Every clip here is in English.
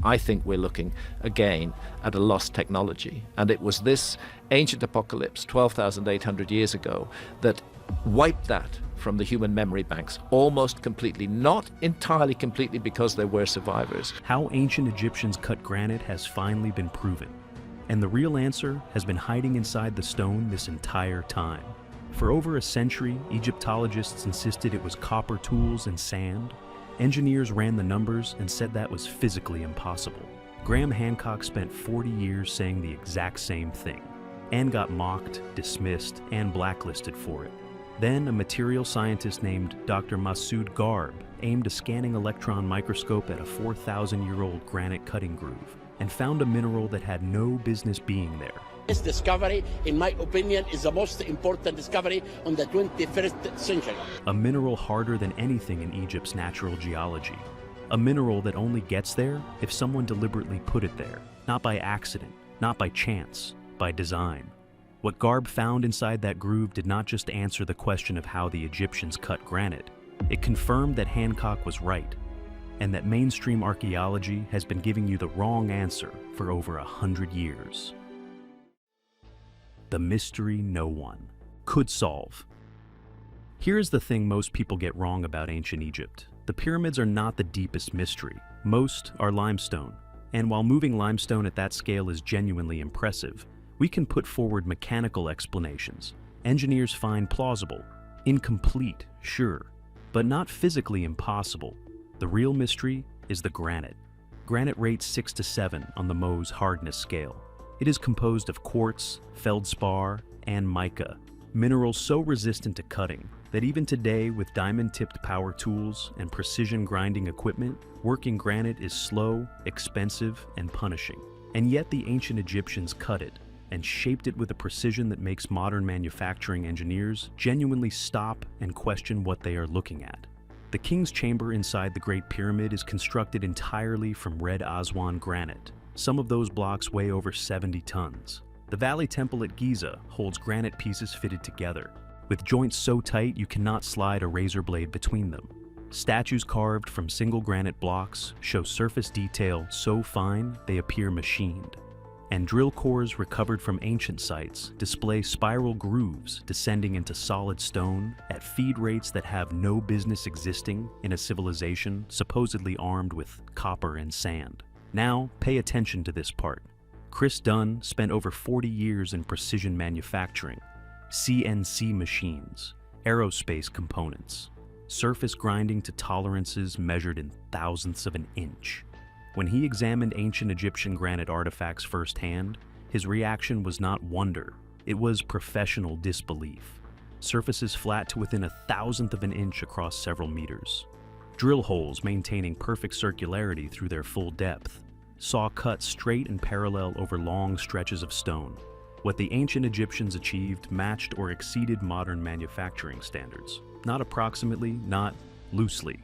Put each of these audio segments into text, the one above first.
I think we're looking again at a lost technology. And it was this ancient apocalypse 12,800 years ago that wiped that from the human memory banks almost completely, not entirely completely because there were survivors. How ancient Egyptians cut granite has finally been proven. And the real answer has been hiding inside the stone this entire time. For over a century, Egyptologists insisted it was copper tools and sand. Engineers ran the numbers and said that was physically impossible. Graham Hancock spent 40 years saying the exact same thing, and got mocked, dismissed, and blacklisted for it. Then a material scientist named Dr. Massud Garb aimed a scanning electron microscope at a 4,000-year-old granite cutting groove and found a mineral that had no business being there. This discovery, in my opinion, is the most important discovery on the 21st century. A mineral harder than anything in Egypt's natural geology. A mineral that only gets there if someone deliberately put it there, not by accident, not by chance, by design. What Garb found inside that groove did not just answer the question of how the Egyptians cut granite. It confirmed that Hancock was right, and that mainstream archaeology has been giving you the wrong answer for over 100 years. The mystery no one could solve. Here's the thing most people get wrong about ancient Egypt. The pyramids are not the deepest mystery. Most are limestone, and while moving limestone at that scale is genuinely impressive, we can put forward mechanical explanations. Engineers find plausible, incomplete, sure, but not physically impossible. The real mystery is the granite. Granite rates 6 to 7 on the Mohs hardness scale. It is composed of quartz, feldspar, and mica, minerals so resistant to cutting that even today, with diamond-tipped power tools and precision grinding equipment, working granite is slow, expensive, and punishing. And yet the ancient Egyptians cut it and shaped it with a precision that makes modern manufacturing engineers genuinely stop and question what they are looking at. The king's chamber inside the Great Pyramid is constructed entirely from red Aswan granite. Some of those blocks weigh over 70 tons. The Valley Temple at Giza holds granite pieces fitted together, with joints so tight you cannot slide a razor blade between them. Statues carved from single granite blocks show surface detail so fine they appear machined. And drill cores recovered from ancient sites display spiral grooves descending into solid stone at feed rates that have no business existing in a civilization supposedly armed with copper and sand. Now, pay attention to this part. Chris Dunn spent over 40 years in precision manufacturing, CNC machines, aerospace components, surface grinding to tolerances measured in thousandths of an inch. When he examined ancient Egyptian granite artifacts firsthand, his reaction was not wonder, it was professional disbelief. Surfaces flat to within 1,000th of an inch across several meters. Drill holes maintaining perfect circularity through their full depth. Saw cuts straight and parallel over long stretches of stone. What the ancient Egyptians achieved matched or exceeded modern manufacturing standards. Not approximately, not loosely,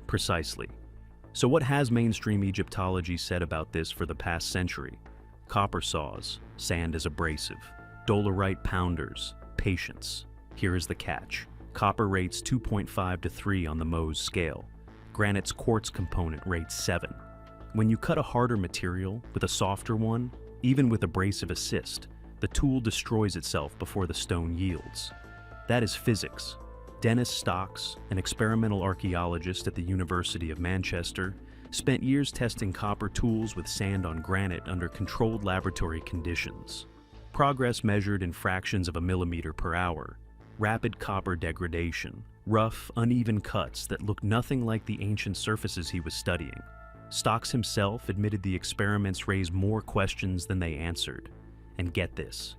precisely. So what has mainstream Egyptology said about this for the past century? Copper saws, sand is abrasive, dolerite pounders, patience. Here is the catch. Copper rates 2.5 to 3 on the Mohs scale. Granite's quartz component rates 7. When you cut a harder material with a softer one, even with abrasive assist, the tool destroys itself before the stone yields. That is physics. Dennis Stocks, an experimental archaeologist at the University of Manchester, spent years testing copper tools with sand on granite under controlled laboratory conditions. Progress measured in fractions of a millimeter per hour. Rapid copper degradation. Rough, uneven cuts that looked nothing like the ancient surfaces he was studying. Stocks himself admitted the experiments raised more questions than they answered. And get this,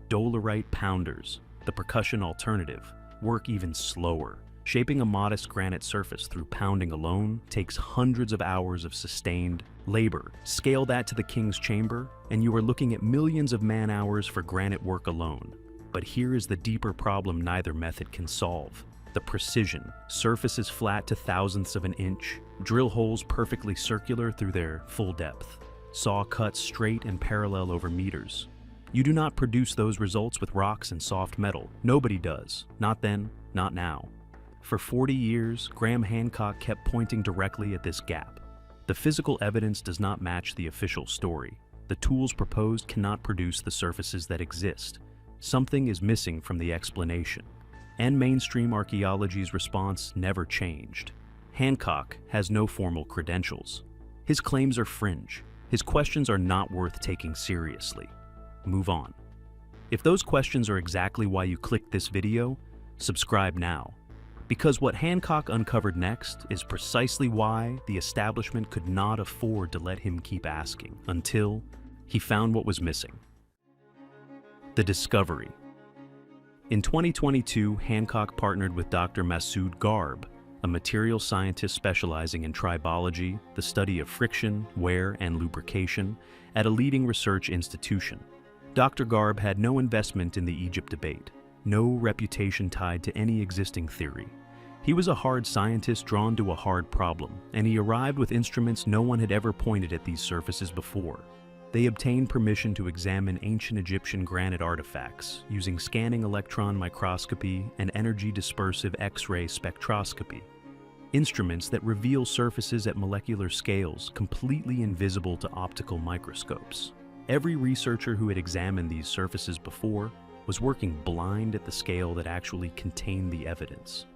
dolerite pounders, the percussion alternative, work even slower. Shaping a modest granite surface through pounding alone takes hundreds of hours of sustained labor. Scale that to the king's chamber, and you are looking at millions of man-hours for granite work alone. But here is the deeper problem neither method can solve. The precision. Surfaces flat to thousandths of an inch. Drill holes perfectly circular through their full depth. Saw cuts straight and parallel over meters. You do not produce those results with rocks and soft metal. Nobody does. Not then, not now. For 40 years, Graham Hancock kept pointing directly at this gap. The physical evidence does not match the official story. The tools proposed cannot produce the surfaces that exist. Something is missing from the explanation. And mainstream archaeology's response never changed. Hancock has no formal credentials. His claims are fringe. His questions are not worth taking seriously. Move on. If those questions are exactly why you clicked this video, subscribe now. Because what Hancock uncovered next is precisely why the establishment could not afford to let him keep asking until he found what was missing. The discovery. In 2022, Hancock partnered with Dr. Massud Garb, a material scientist specializing in tribology, the study of friction, wear, and lubrication, at a leading research institution. Dr. Garb had no investment in the Egypt debate, no reputation tied to any existing theory. He was a hard scientist drawn to a hard problem, and he arrived with instruments no one had ever pointed at these surfaces before. They obtained permission to examine ancient Egyptian granite artifacts using scanning electron microscopy and energy dispersive X-ray spectroscopy. Instruments that reveal surfaces at molecular scales completely invisible to optical microscopes. Every researcher who had examined these surfaces before was working blind at the scale that actually contained the evidence.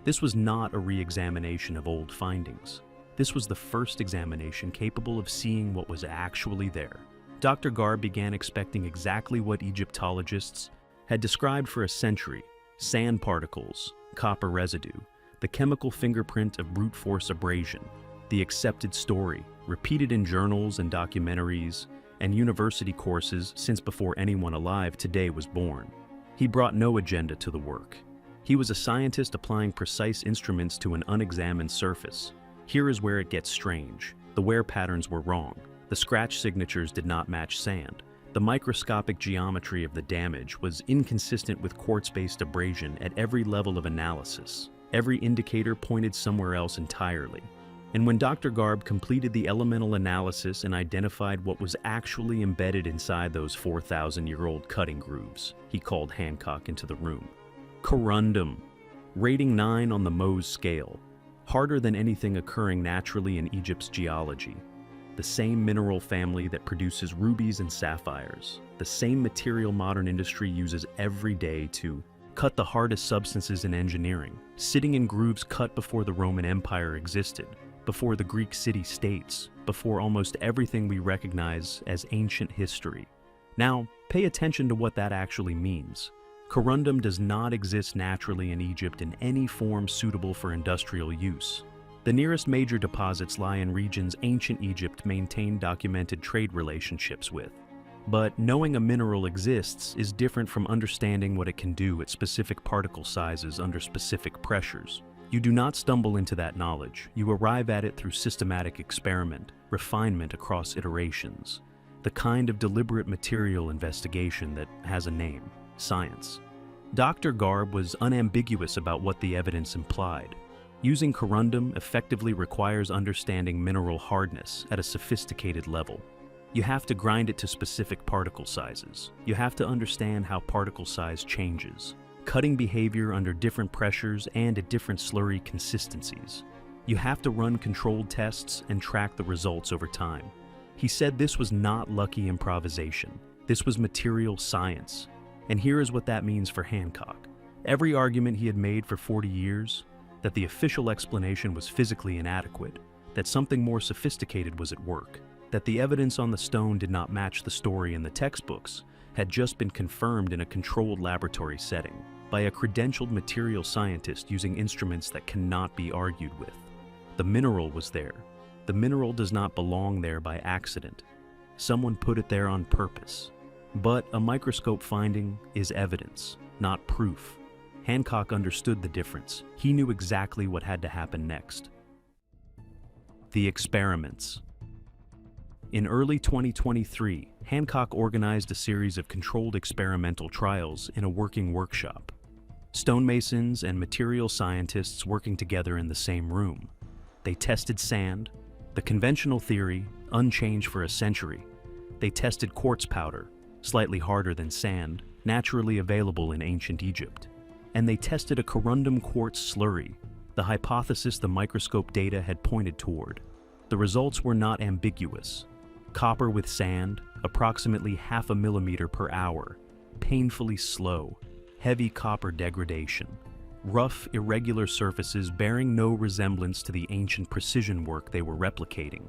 This was not a re-examination of old findings. This was the first examination capable of seeing what was actually there. Dr. Garb began expecting exactly what Egyptologists had described for a century: sand particles, copper residue, the chemical fingerprint of brute force abrasion, the accepted story, repeated in journals and documentaries and university courses since before anyone alive today was born. He brought no agenda to the work. He was a scientist applying precise instruments to an unexamined surface. Here is where it gets strange. The wear patterns were wrong. The scratch signatures did not match sand. The microscopic geometry of the damage was inconsistent with quartz-based abrasion at every level of analysis. Every indicator pointed somewhere else entirely. And when Dr. Garb completed the elemental analysis and identified what was actually embedded inside those 4,000-year-old cutting grooves, he called Hancock into the room. Corundum, rating 9 on the Mohs scale, harder than anything occurring naturally in Egypt's geology. The same mineral family that produces rubies and sapphires, the same material modern industry uses every day to cut the hardest substances in engineering, sitting in grooves cut before the Roman Empire existed, before the Greek city-states, before almost everything we recognize as ancient history. Now, pay attention to what that actually means. Corundum does not exist naturally in Egypt in any form suitable for industrial use. The nearest major deposits lie in regions ancient Egypt maintained documented trade relationships with. But knowing a mineral exists is different from understanding what it can do at specific particle sizes under specific pressures. You do not stumble into that knowledge. You arrive at it through systematic experiment, refinement across iterations, the kind of deliberate material investigation that has a name: science. Dr. Garb was unambiguous about what the evidence implied. Using corundum effectively requires understanding mineral hardness at a sophisticated level. You have to grind it to specific particle sizes. You have to understand how particle size changes, cutting behavior under different pressures and at different slurry consistencies. You have to run controlled tests and track the results over time. He said this was not lucky improvisation. This was material science. And here is what that means for Hancock. Every argument he had made for 40 years, that the official explanation was physically inadequate, that something more sophisticated was at work, that the evidence on the stone did not match the story in the textbooks, had just been confirmed in a controlled laboratory setting by a credentialed material scientist using instruments that cannot be argued with. The mineral was there. The mineral does not belong there by accident. Someone put it there on purpose. But a microscope finding is evidence, not proof. Hancock understood the difference. He knew exactly what had to happen next. The experiments. In early 2023, Hancock organized a series of controlled experimental trials in a working workshop. Stonemasons and material scientists working together in the same room. They tested sand, the conventional theory, unchanged for a century. They tested quartz powder, slightly harder than sand, naturally available in ancient Egypt. And they tested a corundum quartz slurry, the hypothesis the microscope data had pointed toward. The results were not ambiguous. Copper with sand, approximately 0.5 millimeter per hour, painfully slow, heavy copper degradation, rough, irregular surfaces bearing no resemblance to the ancient precision work they were replicating.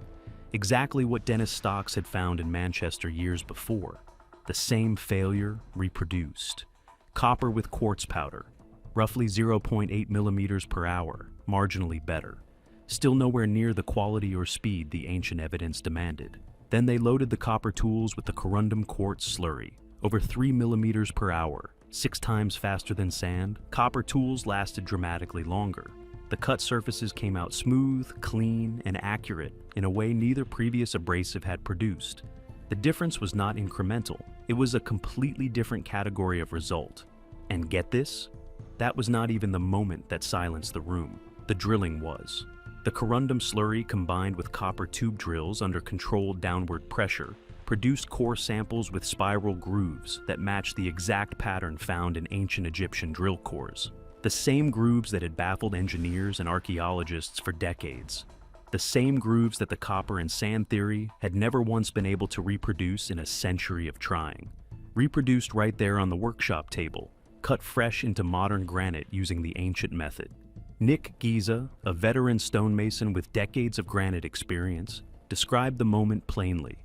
Exactly what Dennis Stocks had found in Manchester years before. The same failure reproduced. Copper with quartz powder, roughly 0.8 millimeters per hour, marginally better. Still nowhere near the quality or speed the ancient evidence demanded. Then they loaded the copper tools with the corundum quartz slurry, over 3 millimeters per hour, 6 times faster than sand. Copper tools lasted dramatically longer. The cut surfaces came out smooth, clean, and accurate in a way neither previous abrasive had produced. The difference was not incremental. It was a completely different category of result. And get this? That was not even the moment that silenced the room. The drilling was. The corundum slurry combined with copper tube drills under controlled downward pressure produced core samples with spiral grooves that matched the exact pattern found in ancient Egyptian drill cores. The same grooves that had baffled engineers and archaeologists for decades. The same grooves that the copper and sand theory had never once been able to reproduce in a century of trying. Reproduced right there on the workshop table, cut fresh into modern granite using the ancient method. Nick Giza, a veteran stonemason with decades of granite experience, described the moment plainly.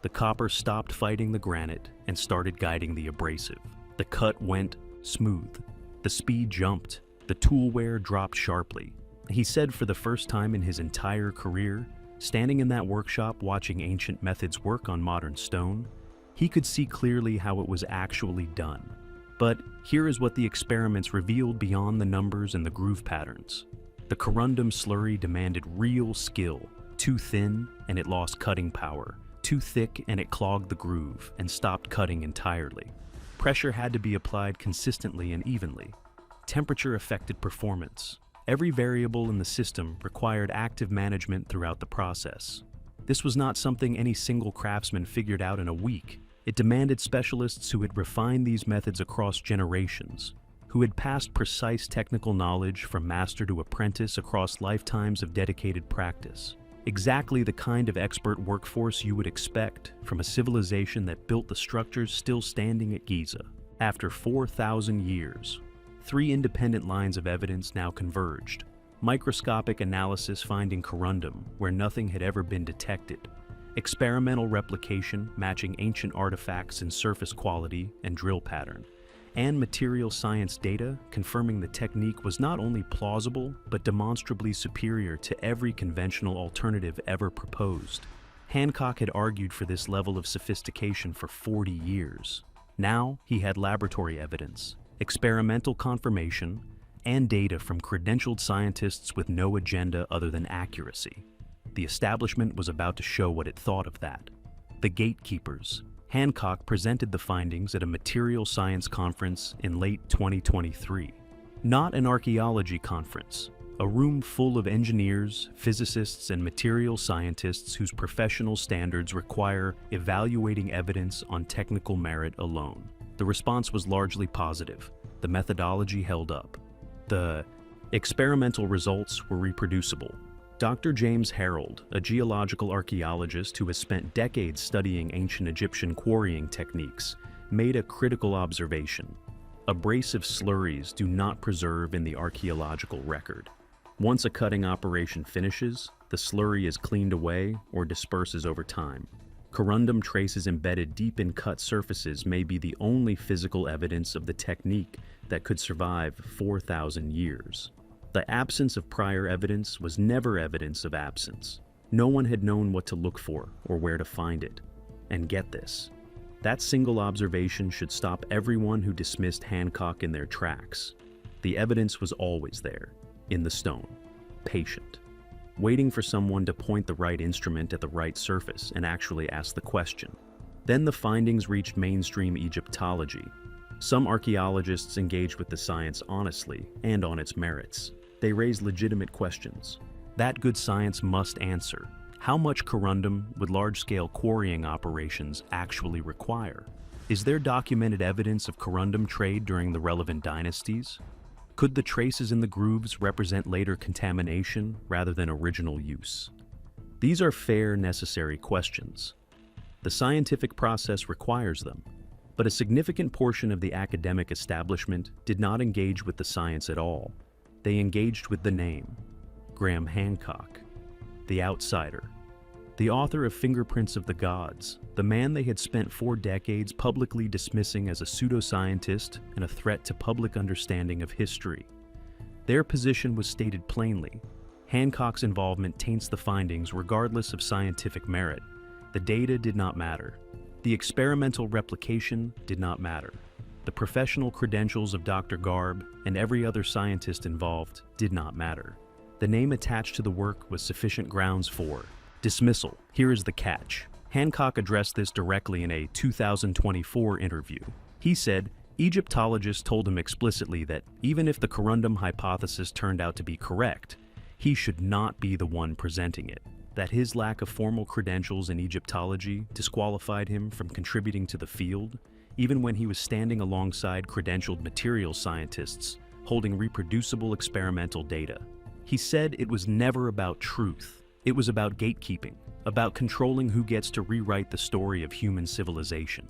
The copper stopped fighting the granite and started guiding the abrasive. The cut went smooth. The speed jumped. The tool wear dropped sharply. He said for the first time in his entire career, standing in that workshop watching ancient methods work on modern stone, he could see clearly how it was actually done. But here is what the experiments revealed beyond the numbers and the groove patterns. The corundum slurry demanded real skill. Too thin, and it lost cutting power. Too thick, and it clogged the groove and stopped cutting entirely. Pressure had to be applied consistently and evenly. Temperature affected performance. Every variable in the system required active management throughout the process. This was not something any single craftsman figured out in a week. It demanded specialists who had refined these methods across generations, who had passed precise technical knowledge from master to apprentice across lifetimes of dedicated practice. Exactly the kind of expert workforce you would expect from a civilization that built the structures still standing at Giza. After 4,000 years, 3 independent lines of evidence now converged. Microscopic analysis finding corundum where nothing had ever been detected. Experimental replication matching ancient artifacts in surface quality and drill pattern. And material science data confirming the technique was not only plausible, but demonstrably superior to every conventional alternative ever proposed. Hancock had argued for this level of sophistication for 40 years. Now he had laboratory evidence, experimental confirmation, and data from credentialed scientists with no agenda other than accuracy. The establishment was about to show what it thought of that. The gatekeepers. Hancock presented the findings at a material science conference in late 2023. Not an archaeology conference, a room full of engineers, physicists, and material scientists whose professional standards require evaluating evidence on technical merit alone. The response was largely positive. The methodology held up. The experimental results were reproducible. Dr. James Harold, a geological archaeologist who has spent decades studying ancient Egyptian quarrying techniques, made a critical observation. Abrasive slurries do not preserve in the archaeological record. Once a cutting operation finishes, the slurry is cleaned away or disperses over time. Corundum traces embedded deep in cut surfaces may be the only physical evidence of the technique that could survive 4,000 years. The absence of prior evidence was never evidence of absence. No one had known what to look for or where to find it. And get this, that single observation should stop everyone who dismissed Hancock in their tracks. The evidence was always there, in the stone, patient, waiting for someone to point the right instrument at the right surface and actually ask the question. Then the findings reached mainstream Egyptology. Some archaeologists engaged with the science honestly and on its merits. They raised legitimate questions. That good science must answer. How much corundum would large-scale quarrying operations actually require? Is there documented evidence of corundum trade during the relevant dynasties? Could the traces in the grooves represent later contamination rather than original use? These are fair, necessary questions. The scientific process requires them, but a significant portion of the academic establishment did not engage with the science at all. They engaged with the name, Graham Hancock, the outsider, the author of Fingerprints of the Gods, the man they had spent 4 decades publicly dismissing as a pseudoscientist and a threat to public understanding of history. Their position was stated plainly. Hancock's involvement taints the findings regardless of scientific merit. The data did not matter. The experimental replication did not matter. The professional credentials of Dr. Garb and every other scientist involved did not matter. The name attached to the work was sufficient grounds for dismissal. Here is the catch. Hancock addressed this directly in a 2024 interview. He said, Egyptologists told him explicitly that even if the corundum hypothesis turned out to be correct, he should not be the one presenting it. That his lack of formal credentials in Egyptology disqualified him from contributing to the field, even when he was standing alongside credentialed materials scientists holding reproducible experimental data. He said it was never about truth. It was about gatekeeping, about controlling who gets to rewrite the story of human civilization.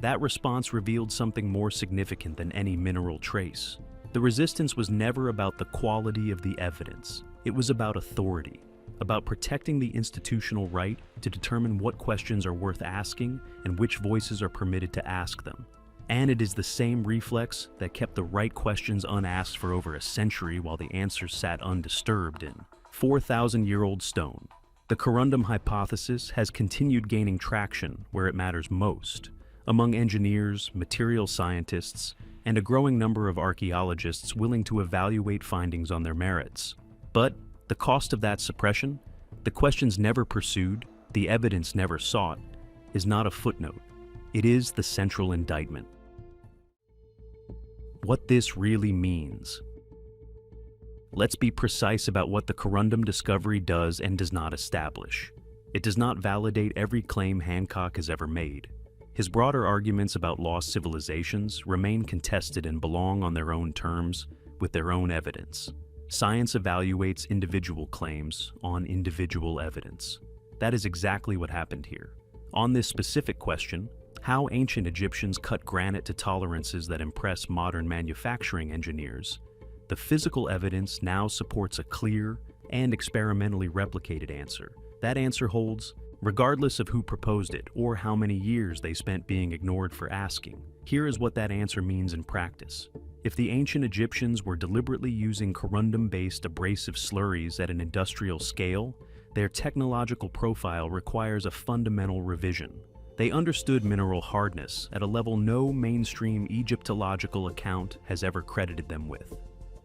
That response revealed something more significant than any mineral trace. The resistance was never about the quality of the evidence. It was about authority, about protecting the institutional right to determine what questions are worth asking and which voices are permitted to ask them. And it is the same reflex that kept the right questions unasked for over a century while the answers sat undisturbed in 4,000-year-old stone. The corundum hypothesis has continued gaining traction where it matters most, among engineers, material scientists, and a growing number of archaeologists willing to evaluate findings on their merits. But the cost of that suppression, the questions never pursued, the evidence never sought, is not a footnote. It is the central indictment. What this really means. Let's be precise about what the corundum discovery does and does not establish. It does not validate every claim Hancock has ever made. His broader arguments about lost civilizations remain contested and belong on their own terms, with their own evidence. Science evaluates individual claims on individual evidence. That is exactly what happened here. On this specific question, how ancient Egyptians cut granite to tolerances that impress modern manufacturing engineers, the physical evidence now supports a clear and experimentally replicated answer. That answer holds, regardless of who proposed it or how many years they spent being ignored for asking. Here is what that answer means in practice. If the ancient Egyptians were deliberately using corundum-based abrasive slurries at an industrial scale, their technological profile requires a fundamental revision. They understood mineral hardness at a level no mainstream Egyptological account has ever credited them with.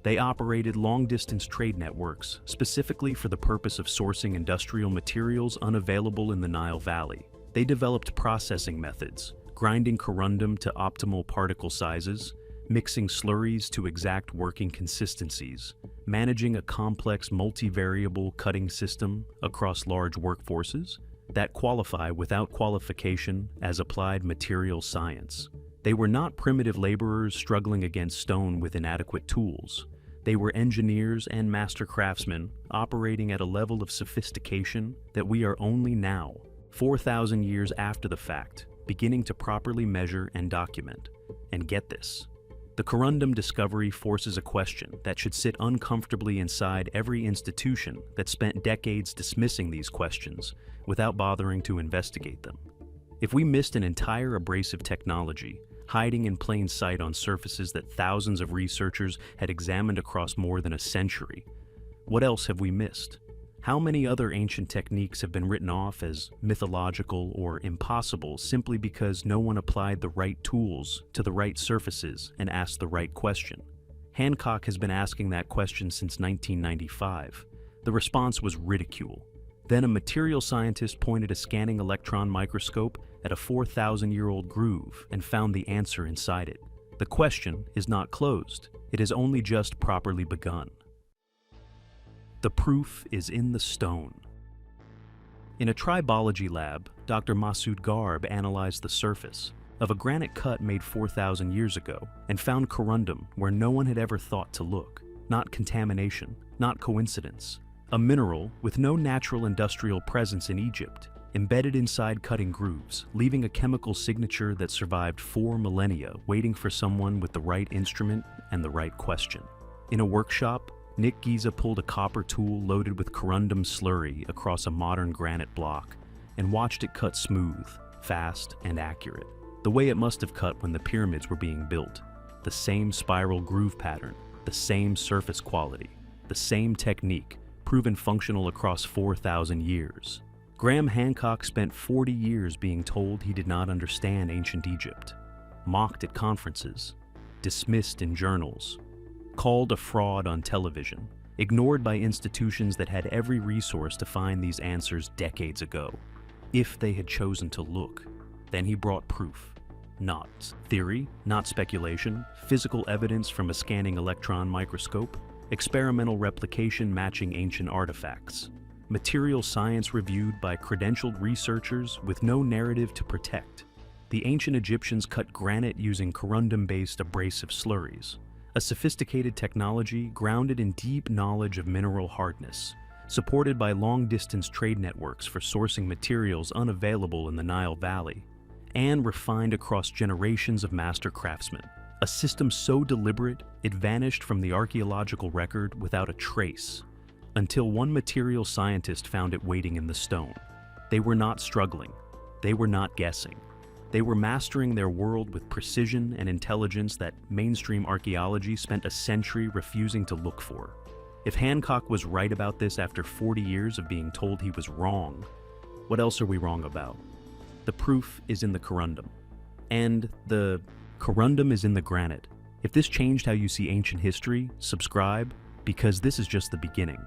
They operated long-distance trade networks specifically for the purpose of sourcing industrial materials unavailable in the Nile Valley. They developed processing methods, grinding corundum to optimal particle sizes, mixing slurries to exact working consistencies, managing a complex multivariable cutting system across large workforces that qualify without qualification as applied material science. They were not primitive laborers struggling against stone with inadequate tools. They were engineers and master craftsmen operating at a level of sophistication that we are only now, 4,000 years after the fact, beginning to properly measure and document. And get this. The corundum discovery forces a question that should sit uncomfortably inside every institution that spent decades dismissing these questions without bothering to investigate them. If we missed an entire abrasive technology, hiding in plain sight on surfaces that thousands of researchers had examined across more than a century, what else have we missed? How many other ancient techniques have been written off as mythological or impossible simply because no one applied the right tools to the right surfaces and asked the right question? Hancock has been asking that question since 1995. The response was ridicule. Then a material scientist pointed a scanning electron microscope at a 4,000-year-old groove and found the answer inside it. The question is not closed. It has only just properly begun. The proof is in the stone. In a tribology lab, Dr. Massud Garb analyzed the surface of a granite cut made 4,000 years ago and found corundum where no one had ever thought to look. Not contamination, not coincidence. a mineral with no natural industrial presence in Egypt, embedded inside cutting grooves, leaving a chemical signature that survived 4 millennia, waiting for someone with the right instrument and the right question. In a workshop, Nick Giza pulled a copper tool loaded with corundum slurry across a modern granite block and watched it cut smooth, fast, and accurate, the way it must have cut when the pyramids were being built. The same spiral groove pattern, the same surface quality, the same technique, proven functional across 4,000 years. Graham Hancock spent 40 years being told he did not understand ancient Egypt, mocked at conferences, dismissed in journals, called a fraud on television, ignored by institutions that had every resource to find these answers decades ago, if they had chosen to look. Then he brought proof. Not theory, not speculation, physical evidence from a scanning electron microscope, experimental replication matching ancient artifacts, material science reviewed by credentialed researchers with no narrative to protect. The ancient Egyptians cut granite using corundum-based abrasive slurries, a sophisticated technology grounded in deep knowledge of mineral hardness, supported by long-distance trade networks for sourcing materials unavailable in the Nile Valley, and refined across generations of master craftsmen. A system so deliberate, it vanished from the archaeological record without a trace, until one material scientist found it waiting in the stone. They were not struggling. They were not guessing. They were mastering their world with precision and intelligence that mainstream archaeology spent a century refusing to look for. If Hancock was right about this after 40 years of being told he was wrong, what else are we wrong about? The proof is in the corundum. And the corundum is in the granite. If this changed how you see ancient history, subscribe, because this is just the beginning.